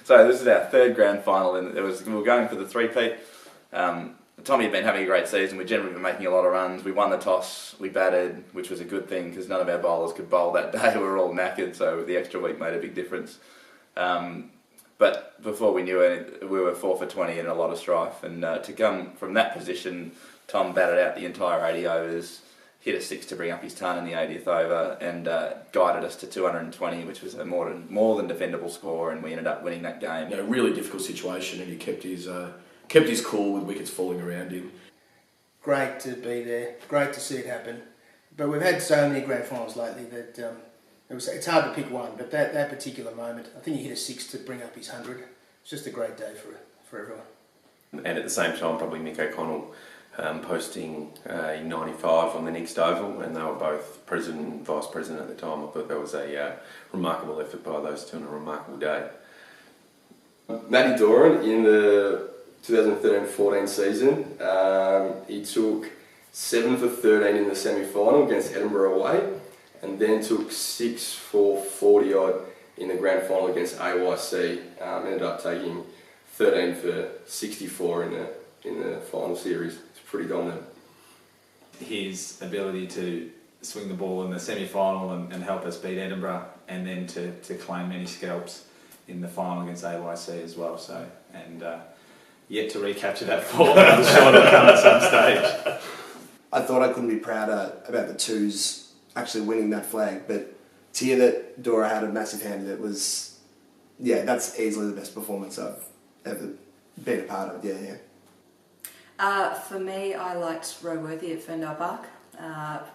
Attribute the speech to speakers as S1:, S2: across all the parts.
S1: So this is our third grand final, and we were going for the three-peat. Tommy had been having a great season. We'd generally been making a lot of runs. We won the toss, we batted, which was a good thing because none of our bowlers could bowl that day. We were all knackered, so the extra week made a big difference. But before we knew it, we were 4 for 20 and a lot of strife. And to come from that position, Tom batted out the entire 80 overs, hit a 6 to bring up his ton in the 80th over, and guided us to 220, which was a more than defendable score, and we ended up winning that game.
S2: A really difficult situation, and he kept his cool with wickets falling around him.
S3: Great to be there, great to see it happen. But we've had so many grand finals lately that it's hard to pick one, but that particular moment, I think he hit a 6 to bring up his 100. It's just a great day for everyone.
S4: And at the same time, probably Mick O'Connell posting a 95 on the next oval, and they were both president and vice president at the time. I thought that was a remarkable effort by those two on a remarkable day.
S5: Matty Doran in the 2013-14 season, he took 7 for 13 in the semi-final against Edinburgh away, and then took 6 for 40 odd in the grand final against AYC. Ended up taking 13 for 64 in the final series. It's pretty dominant.
S6: His ability to swing the ball in the semi-final and help us beat Edinburgh, and then to claim many scalps in the final against AYC as well. So, and yet to recapture that form, I'm sure it'll come at some stage.
S7: I thought I couldn't be prouder about the twos actually winning that flag, but to hear that Dora had a massive hand, it was, that's easily the best performance I've ever been a part of.
S8: For me, I liked Roworthy at Ferndale Park,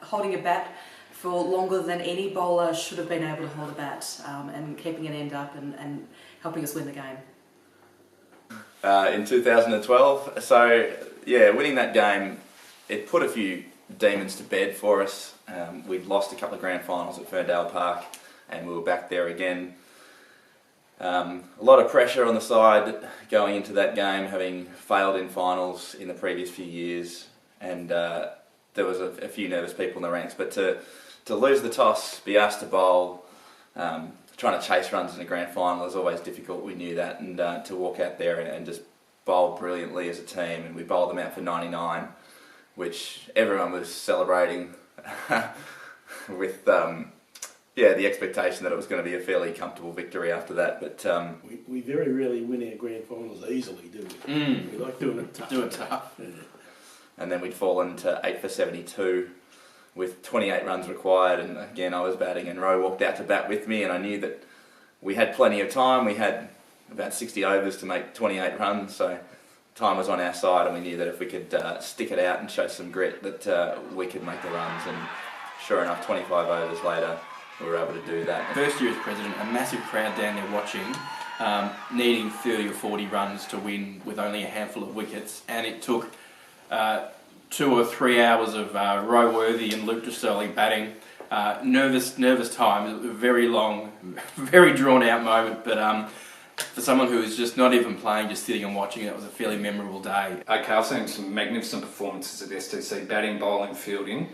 S8: holding a bat for longer than any bowler should have been able to hold a bat, and keeping an end up and helping us win the game.
S1: In 2012, so winning that game, it put a few demons to bed for us. We'd lost a couple of grand finals at Ferndale Park, and we were back there again. A lot of pressure on the side going into that game, having failed in finals in the previous few years, and there was a few nervous people in the ranks. But to lose the toss, be asked to bowl, trying to chase runs in a grand final is always difficult. We knew that, and to walk out there and just bowl brilliantly as a team, and we bowled them out for 99, which everyone was celebrating with the expectation that it was going to be a fairly comfortable victory after that. But
S9: we very rarely win our grand finals easily, do we? We like doing it tough.
S2: Do it tough.
S9: Yeah.
S1: And then we'd fallen to 8 for 72 with 28 runs required, and again I was batting and Rowe walked out to bat with me, and I knew that we had plenty of time. We had about 60 overs to make 28 runs, so time was on our side, and we knew that if we could stick it out and show some grit, that we could make the runs. And sure enough, 25 overs later, we were able to do that.
S10: First year as president, a massive crowd down there watching, needing 30 or 40 runs to win with only a handful of wickets, and it took 2 or 3 hours of Roworthy and Luke Drusselli batting. Nervous time. It was a very long, very drawn out moment, but for someone who was just not even playing, just sitting and watching, it was a fairly memorable day.
S11: Okay, I've seen some magnificent performances at STC, batting, bowling, fielding,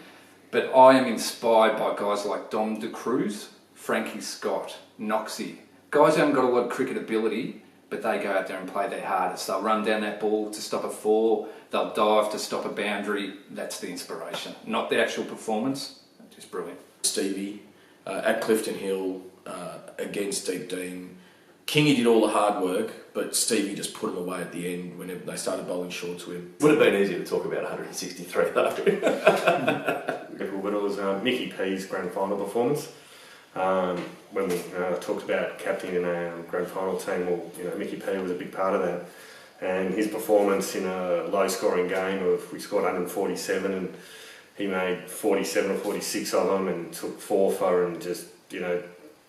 S11: but I am inspired by guys like Dom De Cruz, Frankie Scott, Noxie. Guys who haven't got a lot of cricket ability, but they go out there and play their hardest. They'll run down that ball to stop a 4, they'll dive to stop a boundary. That's the inspiration, not the actual performance. Just brilliant.
S2: Stevie at Clifton Hill against Deep Dean. Kingy did all the hard work, but Stevie just put him away at the end when they started bowling short to him.
S12: Would have been easier to talk about 163 though. But it was Mickey P's grand final performance. When we talked about captaining a grand final team, well, Mickey P was a big part of that. And his performance in a low-scoring game we scored 147, and he made 47 or 46 of them, and took 4 for, and just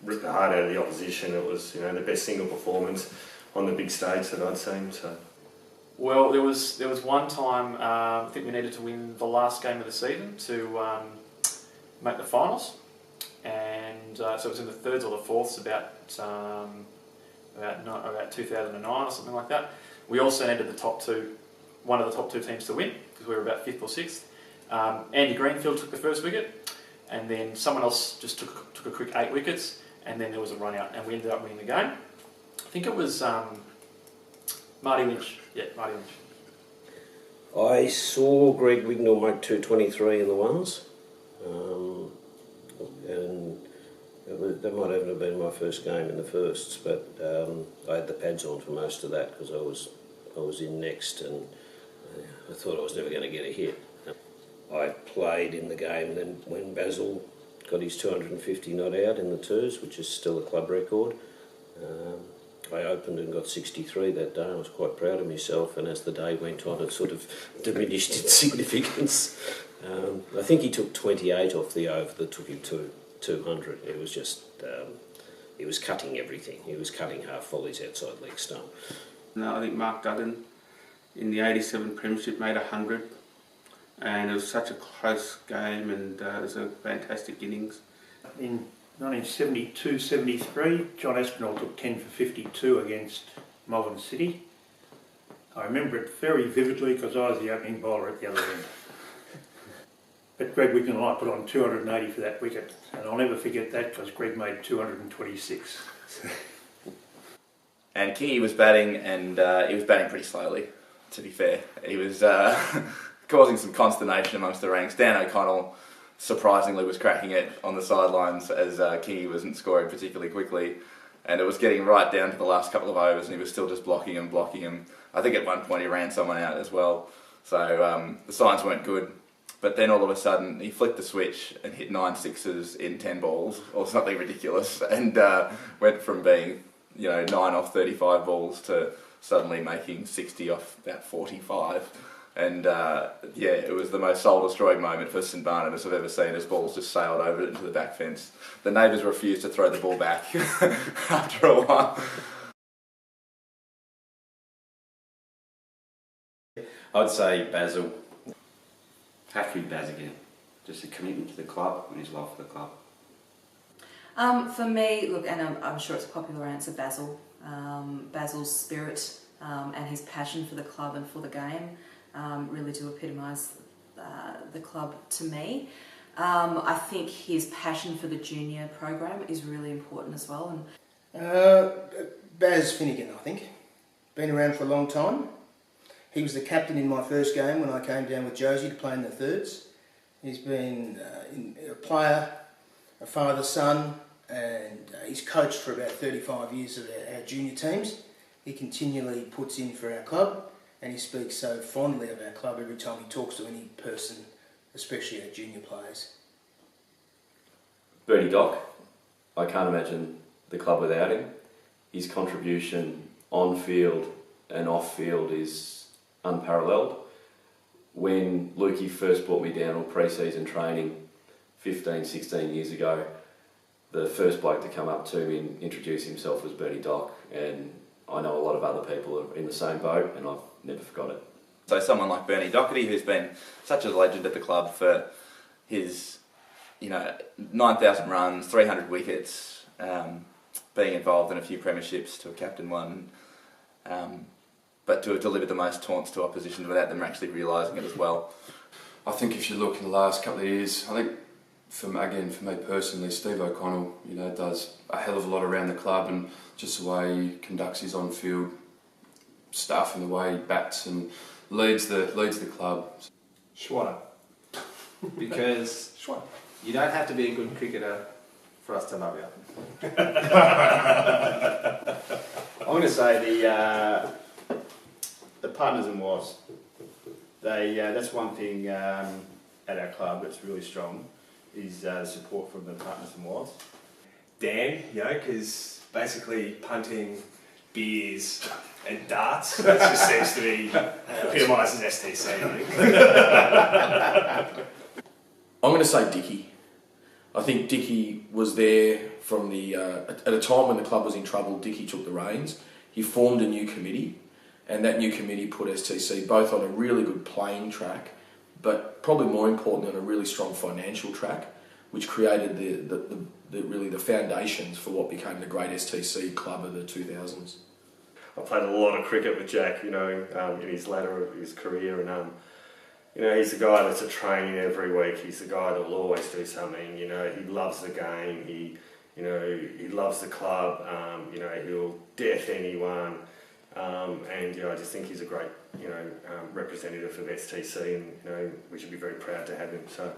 S12: ripped the heart out of the opposition. It was the best single performance on the big stage that I'd seen. So.
S13: Well, there was one time I think we needed to win the last game of the season to make the finals, and so it was in the thirds or the fourths, about 2009 or something like that. We also entered one of the top 2 teams to win, because we were about 5th or 6th. Andy Greenfield took the first wicket, and then someone else just took a quick 8 wickets, and then there was a run out, and we ended up winning the game think it was Marty Lynch. Yeah, Marty Lynch.
S14: I saw Greg Wignall make 223 in the ones, and that might even have been my first game in the firsts, but I had the pads on for most of that because I was in next, and I thought I was never going to get a hit. I played in the game then when Basil got his 250 not out in the twos, which is still a club record. I opened and got 63 that day. I was quite proud of myself, and as the day went on, it sort of diminished in significance. I think he took 28 off the over that took him to 200. It was just, he was cutting everything. He was cutting half volleys outside leg stump.
S15: No, I think Mark Duggan in the 87 Premiership made 100, and it was such a close game, and it was a fantastic innings.
S9: In 1972-73, John Aspinall took 10 for 52 against Malvern City. I remember it very vividly because I was the opening bowler at the other end. But Greg Wignall and I put on 280 for that wicket, and I'll never forget that because Greg made 226.
S1: And Kingy was batting, and he was batting pretty slowly, to be fair. He was causing some consternation amongst the ranks. Dan O'Connell surprisingly was cracking it on the sidelines as Kingy wasn't scoring particularly quickly, and it was getting right down to the last couple of overs, and he was still just blocking him. I think at one point he ran someone out as well, so the signs weren't good. But then all of a sudden he flicked the switch and hit 9 sixes in 10 balls or something ridiculous, and went from being 9 off 35 balls to suddenly making 60 off about 45. And it was the most soul-destroying moment for St Barnabas I've ever seen, as balls just sailed over into the back fence. The neighbours refused to throw the ball back after a while.
S4: I'd say Basil. Have to be Baz again. Just a commitment to the club and his love for the club.
S8: For me, look, and I'm sure it's a popular answer, Basil. Basil's spirit and his passion for the club and for the game really do epitomise the club to me. I think his passion for the junior program is really important as well.
S3: Baz Finnegan, I think. Been around for a long time. He was the captain in my first game when I came down with Josie to play in the thirds. He's been a player, a father, son, and he's coached for about 35 years of our junior teams. He continually puts in for our club, and he speaks so fondly of our club every time he talks to any person, especially our junior players.
S4: Bernie Doc. I can't imagine the club without him. His contribution on field and off field is unparalleled. When Lukey first brought me down on pre-season training 15, 16 years ago, the first bloke to come up to me and introduce himself was Bernie Doc, and I know a lot of other people are in the same boat, and I've never forgot it.
S1: So someone like Bernie Doherty, who's been such a legend at the club for his 9,000 runs, 300 wickets, being involved in a few premierships, to have captained one, but to have delivered the most taunts to opposition without them actually realising it as well.
S16: I think if you look in the last couple of years, I think for me personally, Steve O'Connell, does a hell of a lot around the club, and just the way he conducts his on-field stuff and the way he bats and leads the club.
S6: Schwatter. Because you don't have to be a good cricketer for us to love you.
S9: I'm going to say the partners and wives. That's one thing at our club that's really strong, is support from the partners and wives.
S17: Dan, because basically punting, beers and darts, that just seems to be epitomises STC, I think.
S2: I'm going to say Dickie. I think Dickie was there from the at a time when the club was in trouble. Dickie took the reins. He formed a new committee, and that new committee put STC both on a really good playing track, but probably more importantly on a really strong financial track, which created the foundations for what became the great STC club of the 2000s.
S12: I played a lot of cricket with Jack, in his latter of his career, and he's the guy that's at training every week. He's the guy that will always do something. He loves the game. You know, he loves the club. You know, he'll death anyone. And you know, I just think he's a great, you know, representative of STC, and you know, we should be very proud to have him. So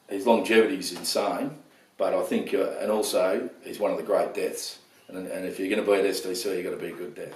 S2: his longevity is insane, but I think, and also he's one of the great deaths. And if you're going to beat STC, you've got to be a good death.